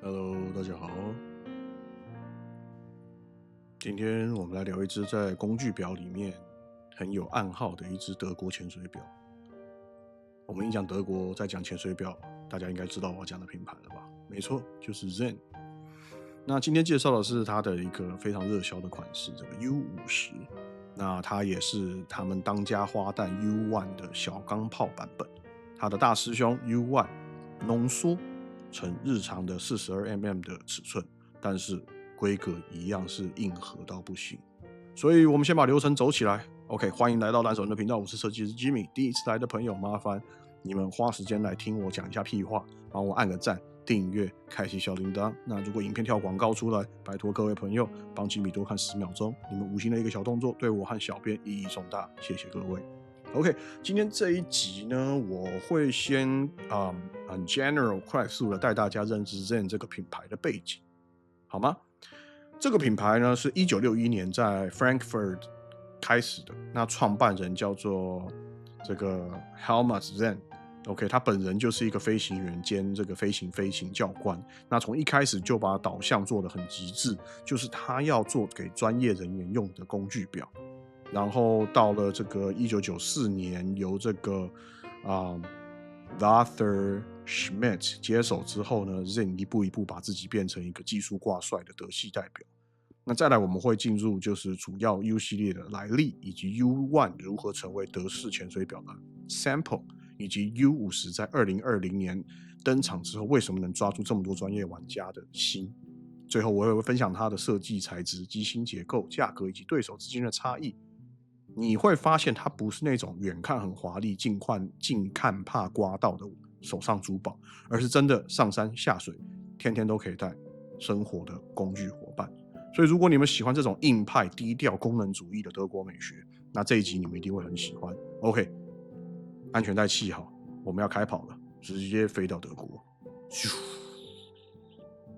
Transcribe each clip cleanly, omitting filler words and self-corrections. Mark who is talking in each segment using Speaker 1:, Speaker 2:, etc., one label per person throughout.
Speaker 1: Hello，大家好。今天我们来聊一只在工具表里面很有暗号的一只德国潜水表。我们一讲德国，在讲潜水表，大家应该知道我要讲的品牌了吧？没错，就是 Zen。那今天介绍的是它的一个非常热销的款式，这个 U50。那它也是他们当家花旦 U1 的小钢炮版本。它的大师兄 U1 浓缩成日常的 42mm 的尺寸，但是规格一样是硬核到不行。所以我们先把流程走起来。OK， 欢迎来到蓝手人的频道，我是设计师 Jimmy。第一次来的朋友，麻烦你们花时间来听我讲一下屁话，帮我按个赞、订阅、开启小铃铛。那如果影片跳广告出来，拜托各位朋友帮Jimmy多看10秒钟，你们无心的一个小动作，对我和小编意义重大，谢谢各位。OK， 今天这一集呢，我会先很 general 快速的带大家认识 Zen 这个品牌的背景，好吗？这个品牌呢是1961年在 Frankfurt 开始的，那创办人叫做这个 Helmut Zen。OK， 他本人就是一个飞行员兼这个飞行教官。那从一开始就把导向做得很极致，就是他要做给专业人员用的工具表。然后到了这个1994年，由这个Lothar Schmidt 接手之后呢 ，Zen 一步一步把自己变成一个技术挂帅的德系代表。那再来我们会进入就是主要 U 系列的来历，以及 U1 如何成为德式潜水表的 sample， 以及 U50 在2020年登场之后为什么能抓住这么多专业玩家的心。最后我也会分享它的设计材质、机芯结构、价格以及对手之间的差异。你会发现它不是那种远看很华丽、近看怕刮到的手上珠宝，而是真的上山下水天天都可以带生活的工具伙伴。所以如果你们喜欢这种硬派、低调、功能主义的德国美学，那这一集你们一定会很喜欢。OK， 安全带系好，我们要开跑了，直接飞到德国。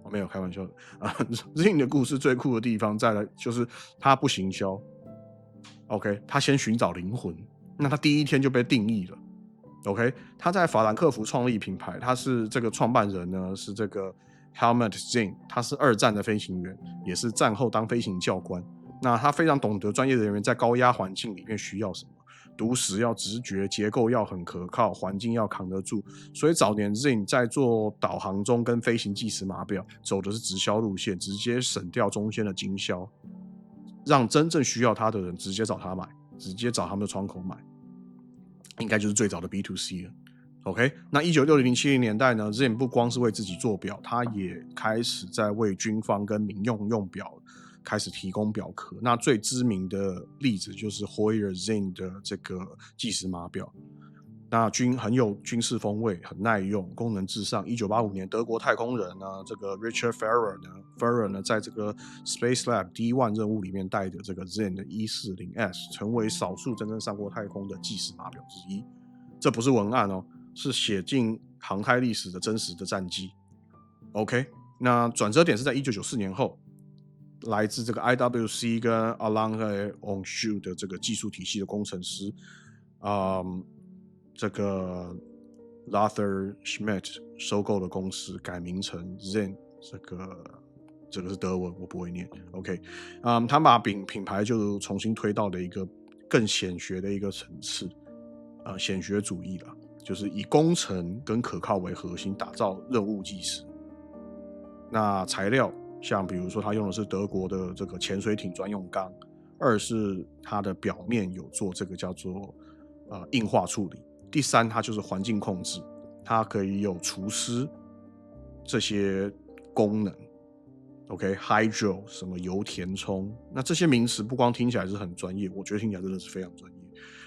Speaker 1: 我没有开玩笑的啊！Zen 的故事最酷的地方，再来就是他不行销。OK， 他先寻找灵魂，那他第一天就被定义了。OK， 他在法兰克福创立品牌，他是这个创办人呢，是这个 Helmut Zen， 他是2战的飞行员，也是战后当飞行教官。那他非常懂得专业人员在高压环境里面需要什么，读时要直觉，结构要很可靠，环境要扛得住。所以早年 Zen 在做导航中跟飞行计时码表走的是直销路线，直接省掉中间的经销，让真正需要他的人直接找他买，直接找他们的窗口买，应该就是最早的 B2C 了。OK， 那1960、70年代呢 ，Zen 不光是为自己做表，他也开始在为军方跟民用用表开始提供表壳。那最知名的例子就是 Heuer Zen 的这个计时码表。那很有军事风味，很耐用，功能至上。1985年，德国太空人呢，这个 Richard Ferrer 呢，在这个 Space Lab D1 任务里面带的这个 Zen 的140S，成为少数真正上过太空的计时码表之一。这不是文案哦，是写进航太历史的真实的战绩。OK， 那转折点是在1994年后，来自这个 IWC 跟 Alain Onshue 的这个技术体系的工程师，这个 Lothar Schmidt 收购的公司改名成 Zen， 这个是德文，我不会念。OK， 他把品牌就重新推到了一个更显学的一个层次，显学主义啦，就是以工程跟可靠为核心，打造任务计时。那材料像比如说，他用的是德国的这个潜水艇专用钢，二是它的表面有做这个叫做硬化处理。第三，它就是环境控制，它可以有除湿这些功能。OK，Hydro 什么油填充，那这些名词不光听起来是很专业，我觉得听起来真的是非常专业。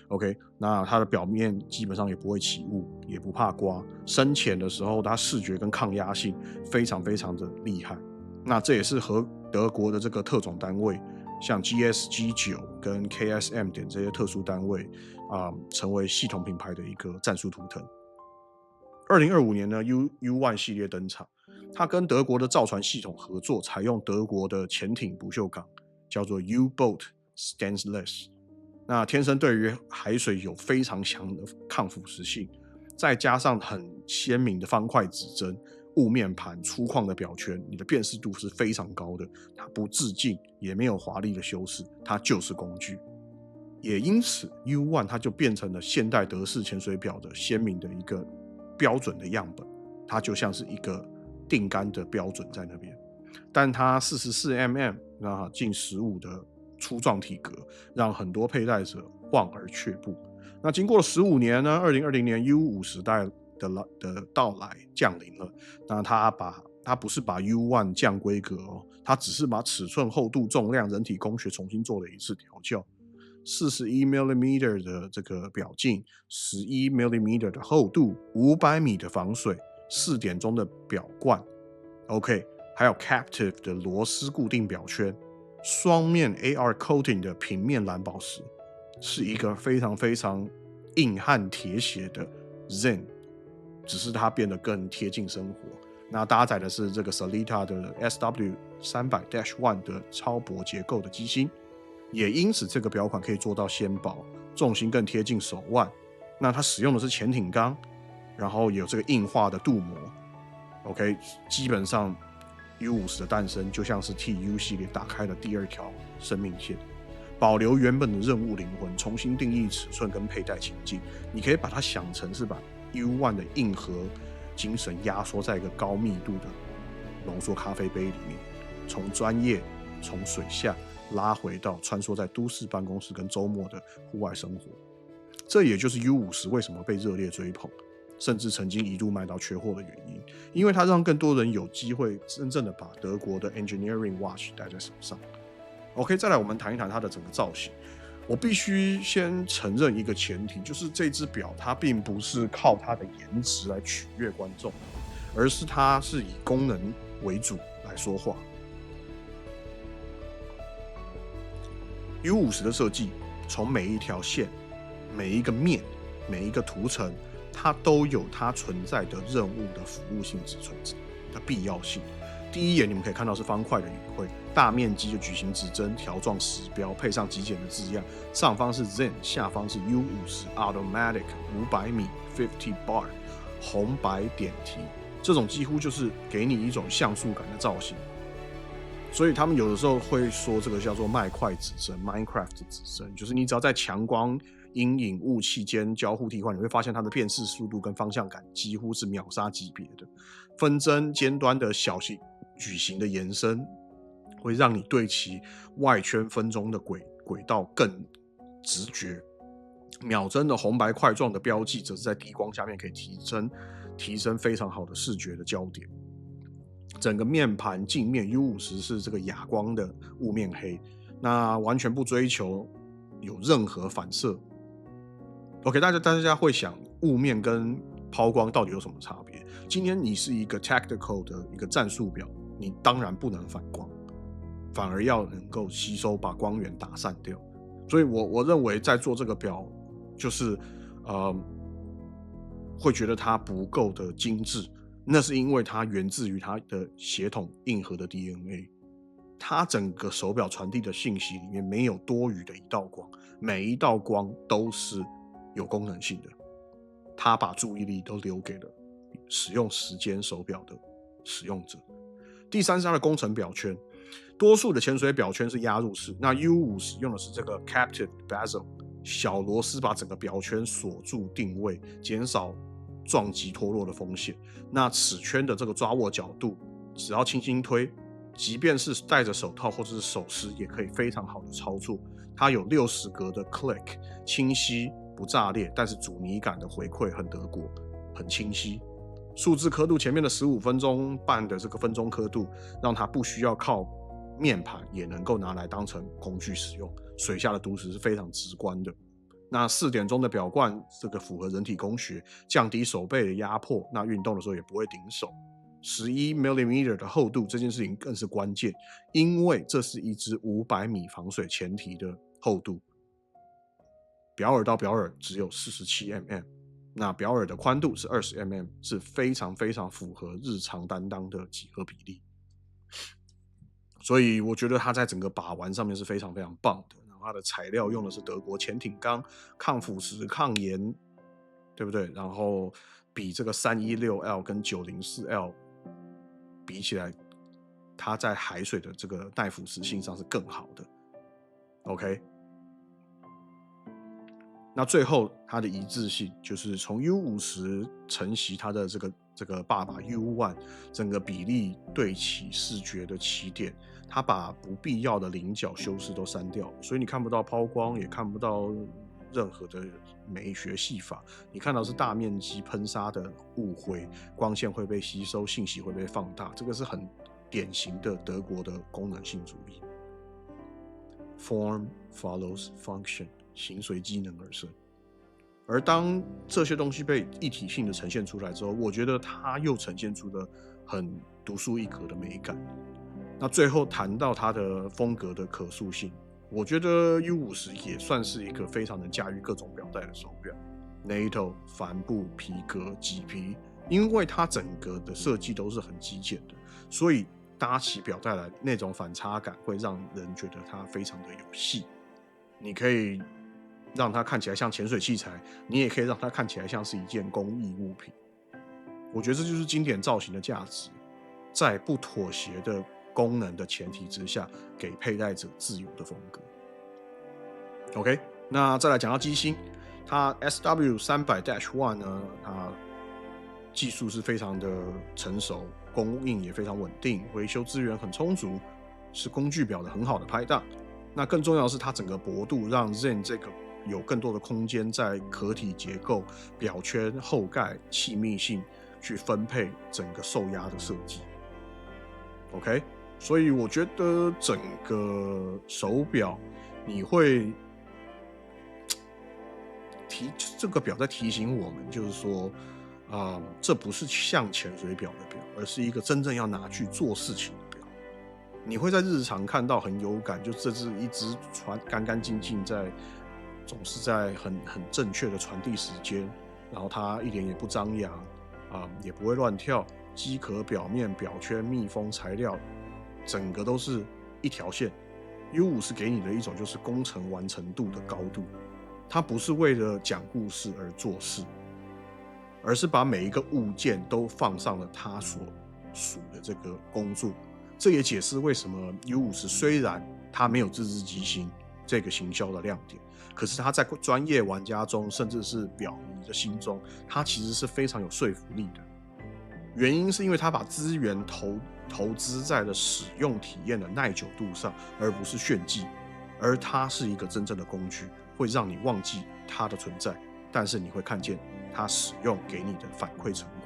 Speaker 1: OK， 那它的表面基本上也不会起雾，也不怕刮，深潜的时候它视觉跟抗压性非常非常的厉害。那这也是和德国的这个特种单位，像 GSG9 跟 KSM 点这些特殊单位成为系统品牌的一个战术图腾。2025年呢 U1 系列登场，它跟德国的造船系统合作，采用德国的潜艇不锈钢，叫做 U-Boat Stainless。那天生对于海水有非常强的抗腐蚀性，再加上很鲜明的方块指针、雾面盘、粗犷的表圈，你的辨识度是非常高的。它不致敬，也没有华丽的修饰，它就是工具。也因此 U1 它就变成了现代德式潜水表的鲜明的一个标准的样本，它就像是一个定杆的标准在那边。但它44mm 那近15的粗壮体格，让很多佩戴者望而却步。那经过了15年呢，2020年 U5 时代的到来降临了。那它不是把 U1 降规格哦，它只是把尺寸、厚度、重量、人体工学重新做了一次调教。41mm 的这个表径，11mm 的厚度，500米的防水，4点钟的表冠 ，OK， 还有 Captive 的螺丝固定表圈，双面 AR coating 的平面蓝宝石，是一个非常非常硬汉铁血的 Zen， 只是它变得更贴近生活。那搭载的是这个 Sellita 的 SW300-1 的超薄结构的机芯。也因此这个表款可以做到纤薄，重心更贴近手腕。那它使用的是潜艇钢，然后有这个硬化的镀膜。OK， 基本上 U50 的诞生就像是替 U 系列打开了第二条生命线，保留原本的任务灵魂，重新定义尺寸跟佩戴情境。你可以把它想成是把 U1 的硬核精神压缩在一个高密度的浓缩咖啡杯里面，从专业，从水下拉回到穿梭在都市办公室跟周末的户外生活。这也就是 U50 为什么被热烈追捧，甚至曾经一度卖到缺货的原因，因为它让更多人有机会真正的把德国的 Engineering Watch 戴在手上。OK， 再来我们谈一谈它的整个造型。我必须先承认一个前提，就是这只表它并不是靠它的颜值来取悦观众，而是它是以功能为主来说话。U50 的设计，从每一条线、每一个面、每一个图层，它都有它存在的任务的服务性质存在的必要性。第一眼你们可以看到是方块的语汇，大面积的矩形指针条状时标，配上极简的字样，上方是 Zen， 下方是 U50 Automatic 500米50 bar 红白点题，这种几乎就是给你一种像素感的造型。所以他们有的时候会说这个叫做麦块指针 Minecraft 指针，就是你只要在强光、阴影、雾气间交互替换，你会发现它的辨识速度跟方向感几乎是秒杀级别的。分针尖端的小型矩形的延伸，会让你对其外圈分钟的轨道更直觉。秒针的红白块状的标记，则是在低光下面可以提升非常好的视觉的焦点。整个面盘镜面 U50 是这个哑光的雾面黑，那完全不追求有任何反射。OK， 大家会想雾面跟抛光到底有什么差别？今天你是一个 tactical 的一个战术表，你当然不能反光，反而要能够吸收，把光源打散掉。所以我认为在做这个表，就是会觉得它不够的精致。那是因为它源自于它的血统硬核的 DNA， 它整个手表传递的信息里面没有多余的一道光，每一道光都是有功能性的，它把注意力都留给了使用时间手表的使用者。第三是它的工程表圈，多数的潜水表圈是压入式，那 U50 用的是这个 Captive Bezel 小螺丝把整个表圈锁住定位，减少撞击脱落的风险。那齿圈的这个抓握角度，只要轻轻推，即便是戴着手套或者是手势，也可以非常好的操作。它有60格的 click， 清晰不炸裂，但是阻尼感的回馈很德国，很清晰。数字刻度前面的15分钟半的这个分钟刻度，让它不需要靠面盘也能够拿来当成工具使用。水下的读时是非常直观的。那4点钟的表冠，这个符合人体工学，降低手背的压迫，那运动的时候也不会顶手。11mm 的厚度，这件事情更是关键，因为这是一支500米防水前提的厚度。表耳到表耳只有 47mm， 那表耳的宽度是 20mm， 是非常非常符合日常担当的几何比例。所以我觉得它在整个把玩上面是非常非常棒的。它的材料用的是德国潜艇钢，抗腐蚀、抗盐，对不对？然后比这个316L 跟904L比起来，它在海水的这个耐腐蚀性上是更好的。OK， 那最后它的一致性就是从 U50承袭它的这个爸爸 U1 整个比例对齐视觉的起点，它把不必要的棱角修饰都删掉了，所以你看不到抛光，也看不到任何的美学戏法，你看到是大面积喷砂的雾灰，光线会被吸收，信息会被放大，这个是很典型的德国的功能性主义。Form follows function， 形随机能而生。而当这些东西被一体性的呈现出来之后，我觉得它又呈现出了很独树一格的美感。那最后谈到它的风格的可塑性，我觉得 U50也算是一个非常能驾驭各种表带的手表 ，NATO、帆布、皮革、麂皮，因为它整个的设计都是很极简的，所以搭起表带来那种反差感会让人觉得它非常的有戏。你可以让它看起来像潜水器材，你也可以让它看起来像是一件工艺物品。我觉得这就是经典造型的价值，在不妥协的功能的前提之下，给佩戴者自由的风格。OK， 那再来讲到机芯，它 SW300-1 呢，它技术是非常的成熟，供应也非常稳定，维修资源很充足，是工具表的很好的拍档。那更重要的是，它整个薄度让 Zen 这个有更多的空间在壳体结构、表圈、后盖、气密性去分配整个受压的设计。OK， 所以我觉得整个手表你会这个表在提醒我们，就是说，这不是像潜水表的表，而是一个真正要拿去做事情的表。你会在日常看到很有感，就这只一直干干净净总是在很正确的传递时间，然后它一点也不张扬，也不会乱跳，机壳表面、表圈、密封材料，整个都是一条线。U50给你的一种就是工程完成度的高度，它不是为了讲故事而做事，而是把每一个物件都放上了它所属的这个工作。这也解释为什么 U50虽然它没有自制机芯这个行销的亮点，可是它在专业玩家中，甚至是表迷的心中，它其实是非常有说服力的。原因是因为它把资源投资在了使用体验的耐久度上，而不是炫技。而它是一个真正的工具，会让你忘记它的存在，但是你会看见它使用给你的反馈成果。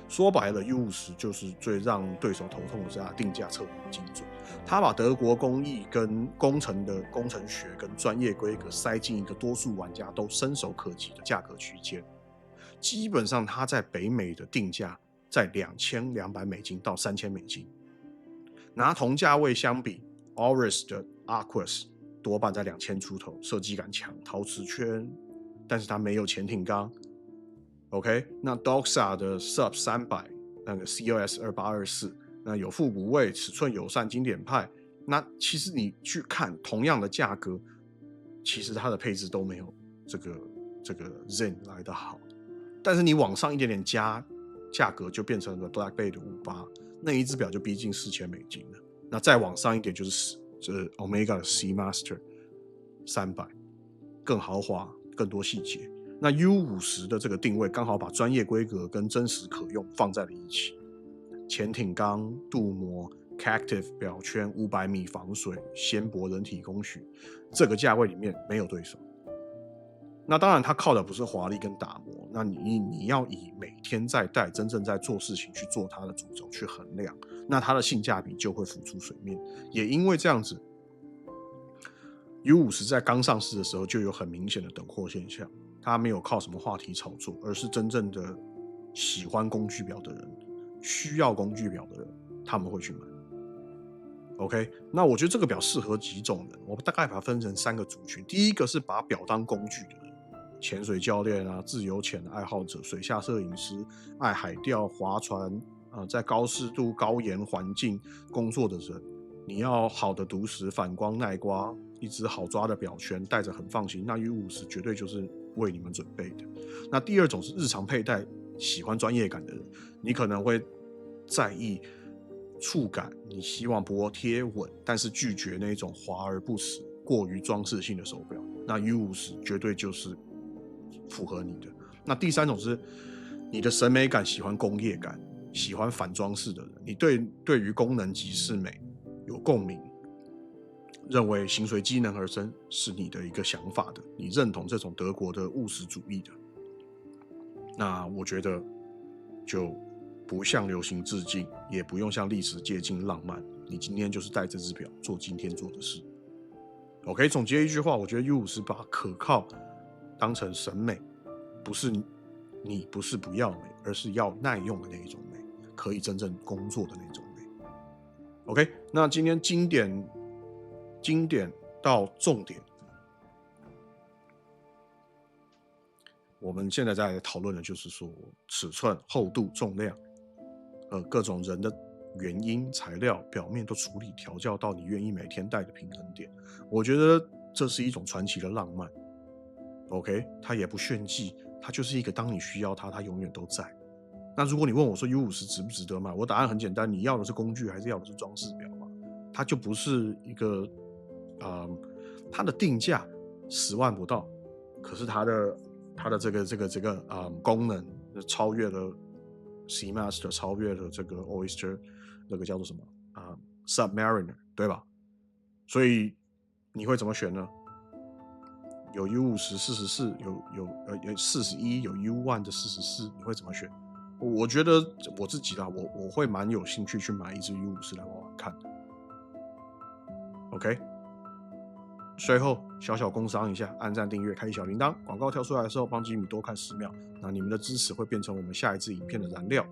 Speaker 1: 说白了 ，U50就是最让对手头痛的是它定价策略的精准。它把德国工艺跟工程的工程学跟专业规格塞进一个多数玩家都伸手可及的价格区间。基本上，它在北美的定价在$2200到$3000。拿同价位相比 ，Oris 的 Aquas 多半在2000出头，设计感强，陶瓷圈，但是它没有潜艇缸。OK， 那 Doxa 的 Sub 300，那个 COS 2824，那有复古味，尺寸友善，经典派。那其实你去看同样的价格，其实它的配置都没有这个 Zen 来得好。但是你往上一点点加，价格就变成了 Black Bay 的58，那一只表就逼近$4000了。那再往上一点就是Omega 的 Seamaster 300，更豪华，更多细节。那 U50的这个定位刚好把专业规格跟真实可用放在了一起，潜艇缸、镀膜、Cactive 表圈、500米防水、纤薄人体工学，这个价位里面没有对手。那当然它靠的不是华丽跟打磨，那你要以每天在戴真正在做事情去做它的主轴去衡量，那它的性价比就会浮出水面。也因为这样子， U50在刚上市的时候就有很明显的等货现象，它没有靠什么话题炒作，而是真正的喜欢工具表的人，需要工具表的人，他们会去买。OK， 那我觉得这个表适合几种人，我大概把它分成3个族群。第一个是把表当工具的人，潜水教练啊、自由潜的爱好者、水下摄影师、爱海钓、划船在高湿度、高盐环境工作的人，你要好的读时、反光、耐刮，一只好抓的表圈，戴着很放心，那 U50绝对就是为你们准备的。那第二种是日常佩戴，喜欢专业感的人，你可能会在意触感，你希望薄贴稳，但是拒绝那种华而不实、过于装饰性的手表。那 U50 绝对就是符合你的。那第三种是你的审美感喜欢工业感，喜欢反装饰的人，你对于功能即是美有共鸣，认为形随机能而生是你的一个想法的，你认同这种德国的务实主义的，那我觉得就不向流行致敬，也不用向历史接近浪漫，你今天就是戴这只表做今天做的事。OK， 总结一句话，我觉得 U50 把可靠当成审美，不是不要美，而是要耐用的那一种美，可以真正工作的那种美。OK， 那今天经典到重点，我们现在在讨论的就是说尺寸、厚度、重量，各种人的原因、材料、表面都处理调教到你愿意每天戴的平衡点。我觉得这是一种传奇的浪漫。OK， 它也不炫技，它就是一个当你需要它，它永远都在。那如果你问我说 U50 值不值得买，我答案很简单，你要的是工具还是要的是装饰表嘛？它就不是一个，它的定价10万不到，可是它的这个功能超越了 Seamaster， 超越了这个 Oyster， 那个叫做什么Submariner， 对吧？所以你会怎么选呢？有 U50 44，有41，有 U1 的44，你会怎么选？我觉得我自己啦，我会蛮有兴趣去买一支 U50 来玩玩看的。OK， 随后小工商一下，按赞、订阅、开启小铃铛，广告跳出来的时候帮吉米多看10秒，那你们的支持会变成我们下一支影片的燃料，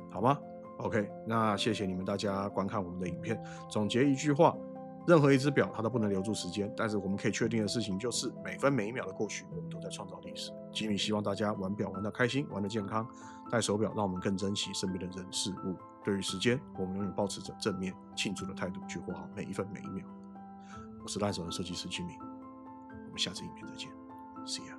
Speaker 1: 好吗 ？OK， 那谢谢你们大家观看我们的影片。总结一句话。任何一只表它都不能留住时间，但是我们可以确定的事情就是每分每一秒的过去，我们都在创造历史。吉米希望大家玩表玩得开心，玩得健康，戴手表让我们更珍惜身边的人事物。对于时间，我们永远保持着正面庆祝的态度去活好每一分每一秒。我是烂手的设计师吉米，我们下次影片再见 ，See ya。